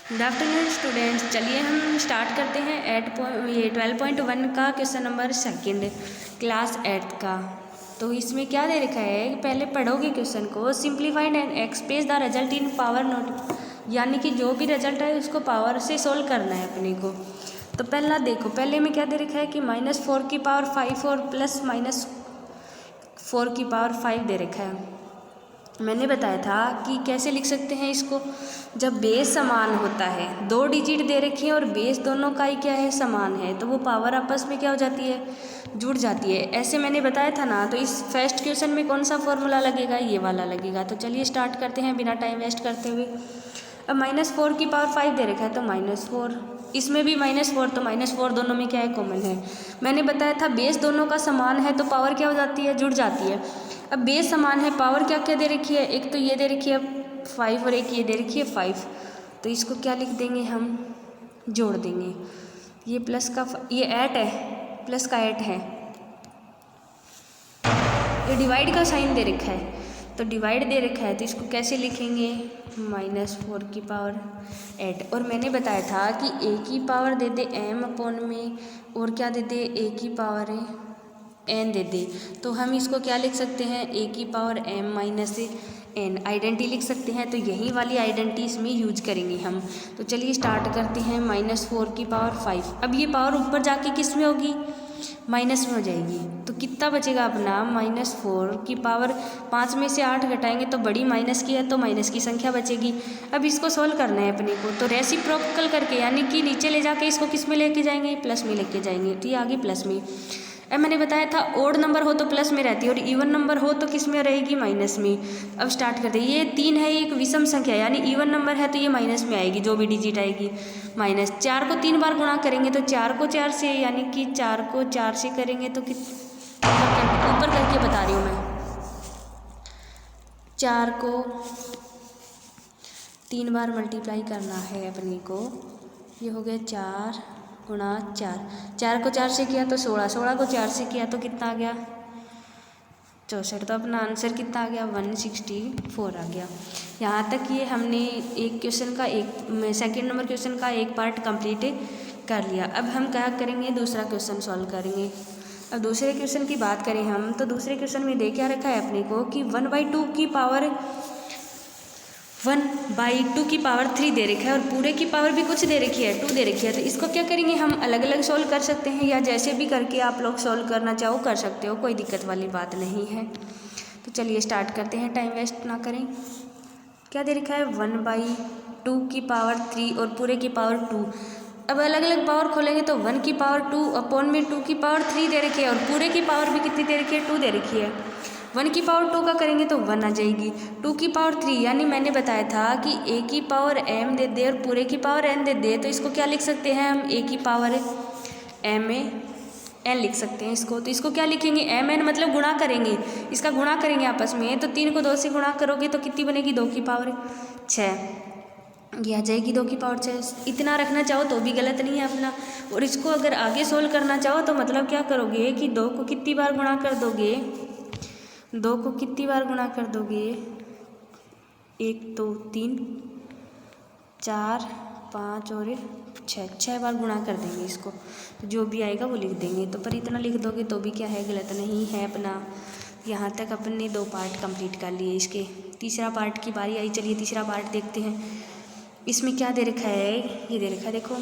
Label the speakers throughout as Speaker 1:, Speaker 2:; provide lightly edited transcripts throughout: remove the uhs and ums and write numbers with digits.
Speaker 1: Good afternoon students. चलिए हम start करते हैं 12.1 का क्वेश्चन नंबर सेकंड क्लास 8 का। तो इसमें क्या दे रखा है कि पहले पढ़ोगे क्वेश्चन को, simplified and express the result in power note, यानी कि जो भी रिजल्ट है उसको पावर से सोल्व करना है अपने को। तो पहला देखो, पहले में क्या दे रखा है कि -4 की पावर 5 और प्लस -4 की पावर 5 दे रखा है। मैंने बताया था कि कैसे लिख सकते हैं इसको, जब बेस समान होता है, 2 डिजिट दे रखी है और बेस दोनों का ही क्या है, समान है, तो वो पावर आपस में क्या हो जाती है, जुड़ जाती है। ऐसे मैंने बताया था ना। तो इस फर्स्ट क्वेश्चन में कौन सा फॉर्मूला लगेगा, ये वाला लगेगा। तो चलिए स्टार्ट करते हैं बिना टाइम वेस्ट करते हुए। अब -4 की पावर 5 दे रखा है तो -4, इसमें भी -4, तो -4 दोनों में क्या है, कॉमन है। मैंने बताया था बेस दोनों का समान है तो पावर क्या हो जाती है, जुड़ जाती है। अब बेस समान है, पावर क्या क्या दे रखी है, एक तो ये दे रखी है 5 और एक ये दे रखी है 5, तो इसको क्या लिख देंगे हम, जोड़ देंगे। ये प्लस का ये 8 है, प्लस का 8 है, ये डिवाइड का साइन दे रखा है, तो डिवाइड दे रखा है तो इसको कैसे लिखेंगे, -4 की पावर 8। और मैंने बताया था कि a की पावर दे दे m/, में और क्या दे दे, a की पावर n दे दे, तो हम इसको क्या लिख सकते हैं, a की पावर m - n आइडेंटिटी लिख सकते हैं। तो यही वाली आइडेंटिटी इसमें यूज करेंगे हम। तो चलिए स्टार्ट करते हैं। -4 की पावर 5, अब ये पावर ऊपर जाके किस में होगी, माइनस में हो जाएगी, तो कितना बचेगा अपना, -4 की पावर 5 में से 8 घटाएंगे तो बड़ी माइनस की है तो माइनस की संख्या बचेगी। अब इसको सोल्व करना है अपने को, तो रेसिप्रोकल करके, यानी कि नीचे ले जाके इसको किस में लेके जाएंगे, प्लस में लेके जाएंगे, तो ये आगे प्लस में। अब मैंने बताया था ओड नंबर हो तो प्लस में रहती है और इवन नंबर हो तो किस में रहेगी, माइनस में। अब स्टार्ट करते हैं। ये 3 है, एक विषम संख्या यानी इवन नंबर है तो ये माइनस में आएगी, जो भी डिजिट आएगी माइनस। 4 को 3 बार गुणा करेंगे तो 4 को 4 से, यानी कि 4 को 4 से करेंगे तो ऊपर करके बता रही हूँ मैं, 4 को 3 बार मल्टीप्लाई करना है अपने को। ये हो गया 4 गुणा 4, 4 को 4 से किया तो 16, 16 को 4 से किया तो कितना आ गया, 64। तो अपना आंसर कितना आ गया, 164 आ गया। यहाँ तक ये हमने एक क्वेश्चन का सेकंड नंबर क्वेश्चन का एक पार्ट कंप्लीट कर लिया। अब हम क्या करेंगे, दूसरा क्वेश्चन सॉल्व करेंगे। अब दूसरे क्वेश्चन की बात करें हम, तो दूसरे क्वेश्चन में दे क्या रखा है अपने को कि 1/2 की पावर 1/2 की पावर 3 दे रखा है और पूरे की पावर भी कुछ दे रखी है, 2 दे रखी है। तो इसको क्या करेंगे हम, अलग अलग सोल्व कर सकते हैं या जैसे भी करके आप लोग सोल्व करना चाहो कर सकते हो, कोई दिक्कत वाली बात नहीं है। तो चलिए स्टार्ट करते हैं, टाइम वेस्ट ना करें। क्या दे रखा है, 1/2 की पावर 3 और पूरे की पावर 2। अब अलग अलग पावर खोलेंगे तो 1 की पावर 2 अपॉन में 2 की पावर 3 दे रखी है और पूरे की पावर भी कितनी दे रखी है, 2 दे रखी है। 1 की पावर 2 का करेंगे तो 1 आ जाएगी, 2 की पावर 3, यानी मैंने बताया था कि a की पावर m दे दे और पूरे की पावर n दे दे, तो इसको क्या लिख सकते हैं हम, a की पावर m n लिख सकते हैं इसको। तो इसको क्या लिखेंगे, m n मतलब गुणा करेंगे, इसका गुणा करेंगे आपस में। तो 3 को 2 से गुणा करोगे तो कितनी बनेगी, 2 की पावर 6, ये आ जाएगी 2 की पावर 6। इतना रखना चाहो तो भी गलत नहीं है अपना। और इसको अगर आगे सोल्व करना चाहो तो मतलब क्या करोगे कि 2 को कितनी बार गुणा कर दोगे, 2 को कितनी बार गुणा कर दोगे, 1 2 3 4 5 और 6 बार गुणा कर देंगे इसको, तो जो भी आएगा वो लिख देंगे। तो पर इतना लिख दोगे तो भी क्या है, गलत नहीं है अपना। यहाँ तक अपन ने 2 पार्ट कंप्लीट कर लिए इसके। तीसरा पार्ट की बारी आई, चलिए तीसरा पार्ट देखते हैं। इसमें क्या दे रखा है, ये दे रखा है देखो,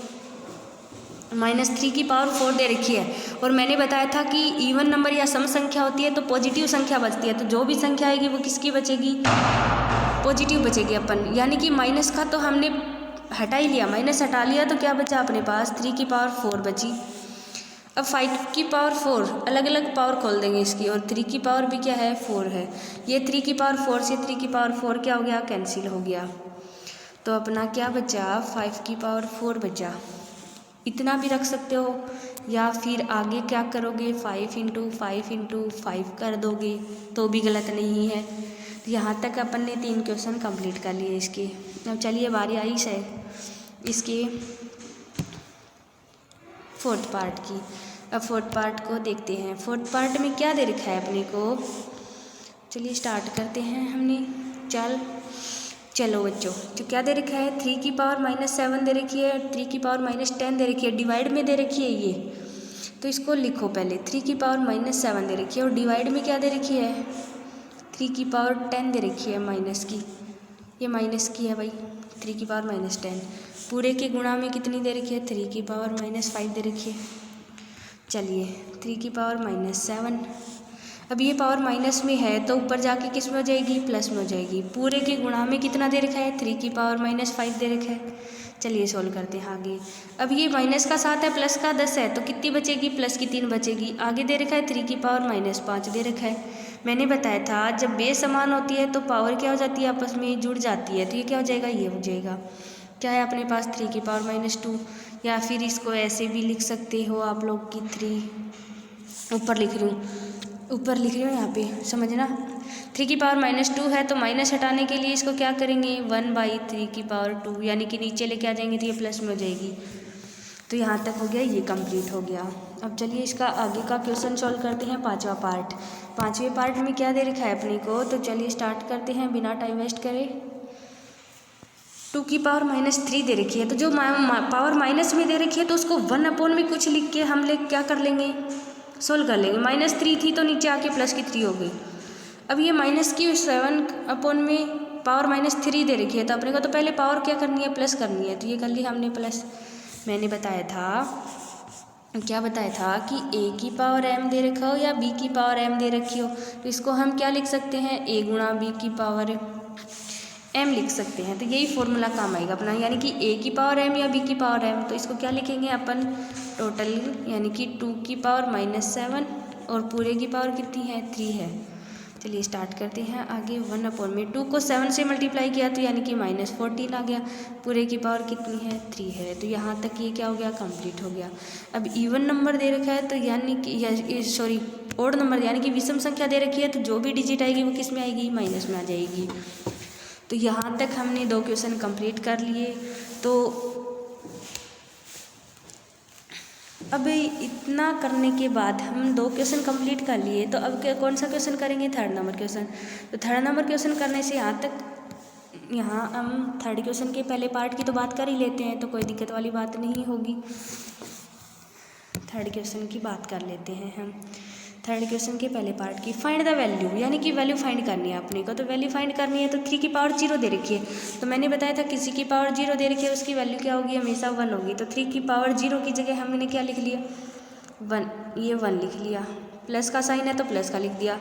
Speaker 1: -3 की पावर 4 दे रखी है और मैंने बताया था कि इवन नंबर या सम संख्या होती है तो पॉजिटिव संख्या बचती है, तो जो भी संख्या आएगी वो किसकी बचेगी, पॉजिटिव बचेगी अपन। यानी कि माइनस का तो हमने हटा ही लिया, माइनस हटा लिया तो क्या बचा अपने पास, 3 की पावर 4 बची। अब 5 की पावर 4, अलग अलग पावर खोल देंगे इसकी, और 3 की पावर भी क्या है, 4 है। ये 3 की पावर 4 से 3 की पावर 4 क्या हो गया, कैंसिल हो गया। तो अपना क्या बचा, 5 की पावर 4 बचा। इतना भी रख सकते हो या फिर आगे क्या करोगे, 5 × 5 × 5 कर दोगे तो भी गलत नहीं है। तो यहाँ तक अपन ने 3 क्वेश्चन कंप्लीट कर लिए इसके। अब चलिए बारी आई है इसके फोर्थ पार्ट की। अब फोर्थ पार्ट को देखते हैं। फोर्थ पार्ट में क्या दे रखा है अपने को, चलिए स्टार्ट करते हैं हमने। चल चलो बच्चों, जो क्या दे रखा है 3 की पावर -7 दे रखी है, 3 की पावर -10 दे रखी है, डिवाइड में दे रखी है ये, तो इसको लिखो पहले 3 की पावर -7 दे रखी है और डिवाइड में क्या दे रखी है 3 की पावर 10 दे रखी है माइनस की, ये माइनस की है भाई 3 की पावर -10। पूरे के गुणा में कितनी दे रखी है 3 की पावर -5 दे रखी है। चलिए 3 की पावर -7, अब ये पावर माइनस में है तो ऊपर जाके किस में हो जाएगी प्लस में हो जाएगी। पूरे के गुणा में कितना दे रखा है 3 की पावर -5 दे रखा है। चलिए सॉल्व करते हैं आगे। अब ये माइनस का 7 है प्लस का 10 है तो कितनी बचेगी प्लस की 3 बचेगी। आगे दे रखा है 3 की पावर -5 दे रखा है। मैंने बताया था जब बेस समान होती है तो पावर क्या हो जाती है आपस में जुड़ जाती है, तो ये क्या हो जाएगा ये हो जाएगा। क्या है अपने पास 3 की पावर -2, या फिर इसको ऐसे भी लिख सकते हो आप लोग की 3 ऊपर लिख रही हूँ यहाँ पे समझना। 3 की पावर -2 है तो माइनस हटाने के लिए इसको क्या करेंगे 1/3 की पावर 2, यानी कि नीचे लेके आ जाएंगे तो ये प्लस में हो जाएगी। तो यहाँ तक हो गया, ये कंप्लीट हो गया। अब चलिए इसका आगे का क्वेश्चन सॉल्व करते हैं, पांचवा पार्ट। पांचवें पार्ट में क्या दे रखा है अपने को, तो चलिए स्टार्ट करते हैं बिना टाइम वेस्ट करे। 2 की पावर -3 दे रखी है, तो जो पावर माइनस में दे रखी है तो उसको 1 में कुछ लिख के हम क्या कर लेंगे सोल्व कर लेंगे। -3 थी तो नीचे आके प्लस की 3 हो गई। अब ये माइनस की 7 में पावर -3 दे रखी है तो अपने को तो पहले पावर क्या करनी है प्लस करनी है, तो ये कर ली हमने प्लस। मैंने बताया था कि a की पावर m दे रखा हो या b की पावर m दे रखी हो तो इसको हम क्या लिख सकते हैं a गुणा b की पावर m लिख सकते हैं। तो यही फॉर्मूला काम आएगा अपना, यानी कि a की पावर m या b की पावर m, तो इसको क्या लिखेंगे अपन टोटल, यानी कि 2 की पावर -7 और पूरे की पावर कितनी है 3 है। चलिए स्टार्ट करते हैं आगे। 1/2 को 7 से मल्टीप्लाई किया तो यानी कि -14 आ गया। पूरे की पावर कितनी है 3 है। तो यहाँ तक ये क्या हो गया कंप्लीट हो गया। अब इवन नंबर दे रखा है तो यानी कि ओड नंबर यानी कि विषम संख्या दे रखी है तो जो भी डिजिट आएगी वो किस में आएगी माइनस में आ जाएगी। तो यहाँ तक हमने 2 क्वेश्चन कंप्लीट कर लिए। तो अब इतना करने के बाद हम 2 क्वेश्चन कंप्लीट कर लिए, तो अब कौन सा क्वेश्चन करेंगे 3rd नंबर क्वेश्चन। तो 3rd नंबर क्वेश्चन करने से यहाँ हम 3rd क्वेश्चन के पहले पार्ट की तो बात कर ही लेते हैं, तो कोई दिक्कत वाली बात नहीं होगी। 3rd क्वेश्चन की बात कर लेते हैं हम। 3rd क्वेश्चन के पहले पार्ट की फाइंड द वैल्यू, यानी कि वैल्यू फाइंड करनी है अपने को। तो वैल्यू फाइंड करनी है तो 3 की पावर 0 दे रखी है, तो मैंने बताया था किसी की पावर 0 दे रखी है उसकी वैल्यू क्या होगी हमेशा 1 होगी। तो 3 की पावर 0 की जगह हमने क्या लिख लिया 1, ये 1 लिख लिया। प्लस का साइन है तो प्लस का लिख दिया।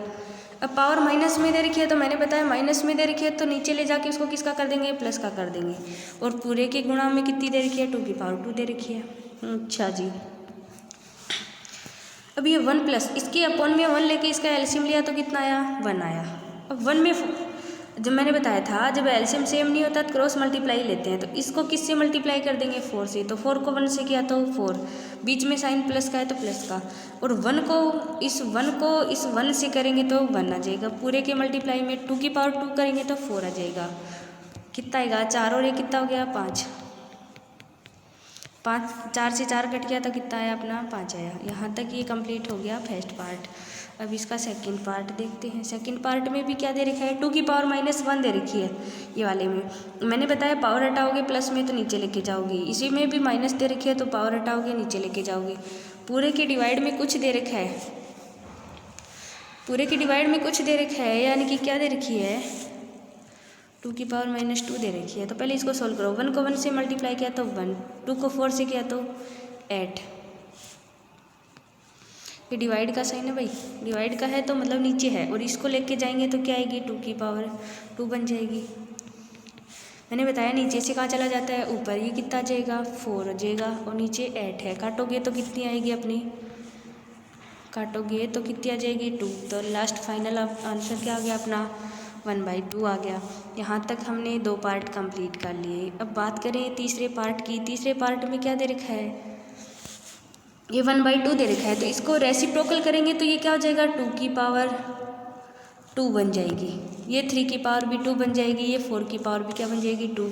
Speaker 1: अब पावर माइनस में दे रखी है तो मैंने बताया माइनस में दे रखी है तो नीचे ले जाके उसको किसका कर देंगे प्लस का कर देंगे। और पूरे के गुणा में कितनी दे रखी है 2 की पावर 2 दे रखी है। अच्छा जी, अब ये 1 प्लस इसके अपॉन में 1 लेके इसका एलसीएम लिया तो कितना आया 1 आया। अब 1 में जब मैंने बताया था जब एलसीएम सेम नहीं होता तो क्रॉस मल्टीप्लाई लेते हैं, तो इसको किससे मल्टीप्लाई कर देंगे 4 से। तो 4 को 1 से किया तो 4, बीच में साइन प्लस का है तो प्लस का, और 1 को इस 1 से करेंगे तो 1 आ जाएगा। पूरे के मल्टीप्लाई में 2 की पावर 2 करेंगे तो 4 आ जाएगा। कितना आएगा 4 और ये कितना हो गया 5, 4 से 4 कट गया तो कितना आया अपना 5 आया। यहाँ तक ये कंप्लीट हो गया फर्स्ट पार्ट। अब इसका सेकंड पार्ट देखते हैं। सेकंड पार्ट में भी क्या दे रखा है 2 की पावर -1 दे रखी है। ये वाले में मैंने बताया पावर हटाओगे प्लस में तो नीचे लेके जाओगे, इसी में भी माइनस दे रखी है तो पावर हटाओगे नीचे लेके जाओगे। पूरे के डिवाइड में कुछ दे रखा है, पूरे के डिवाइड में कुछ दे रखा है, यानी कि क्या दे रखी है 2 की पावर -2 दे रखी है। तो पहले इसको सोल्व करो। 1 को 1 से मल्टीप्लाई किया तो 1, 2 को 4 से किया तो 8। ये डिवाइड का साइन है भाई, डिवाइड का है तो मतलब नीचे है, और इसको लेके जाएंगे तो क्या आएगी 2 की पावर 2 बन जाएगी। मैंने बताया नीचे से कहाँ चला जाता है ऊपर, ये कितना आ जाएगा 4 हो जाएगा, और नीचे 8 है। काटोगे तो कितनी आएगी अपनी, काटोगे तो कितनी आ जाएगी 2। तो लास्ट फाइनल आंसर क्या आ गया अपना 1/2 आ गया। यहाँ तक हमने 2 पार्ट कंप्लीट कर लिए। अब बात करें तीसरे पार्ट की। तीसरे पार्ट में क्या दे रखा है, ये 1/2 दे रखा है, तो इसको रेसिप्रोकल करेंगे तो ये क्या हो जाएगा 2 की पावर 2 बन जाएगी। ये 3 की पावर भी 2 बन जाएगी, ये 4 की पावर भी क्या बन जाएगी 2।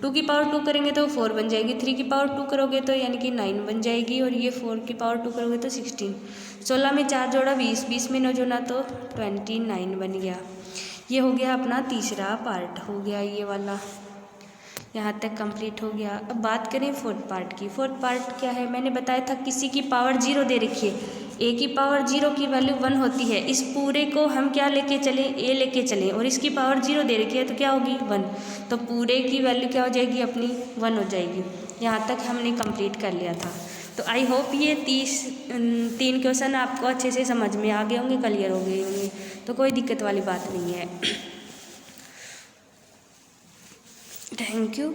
Speaker 1: 2 की पावर 2 करेंगे तो 4 बन जाएगी, 3 की पावर 2 करोगे तो यानी कि 9 बन जाएगी, और ये 4 की पावर 2 करोगे तो 16। 16 में 4 जोड़ा 20, 20 में 9 जोड़ा तो 29 बन गया। ये हो गया अपना तीसरा पार्ट, हो गया ये वाला, यहाँ तक कंप्लीट हो गया। अब बात करें फोर्थ पार्ट की। फोर्थ पार्ट क्या है, मैंने बताया था किसी की पावर 0 दे रखी है, ए की पावर 0 की वैल्यू 1 होती है। इस पूरे को हम क्या लेके चलें, ए लेके चलें, और इसकी पावर 0 दे रखी है तो क्या होगी 1, तो पूरे की वैल्यू क्या हो जाएगी अपनी 1 हो जाएगी। यहाँ तक हमने कंप्लीट कर लिया था। तो आई होप ये 3 क्वेश्चन आपको अच्छे से समझ में आ गए होंगे, क्लियर हो गए होंगे, तो कोई दिक्कत वाली बात नहीं है। Thank you.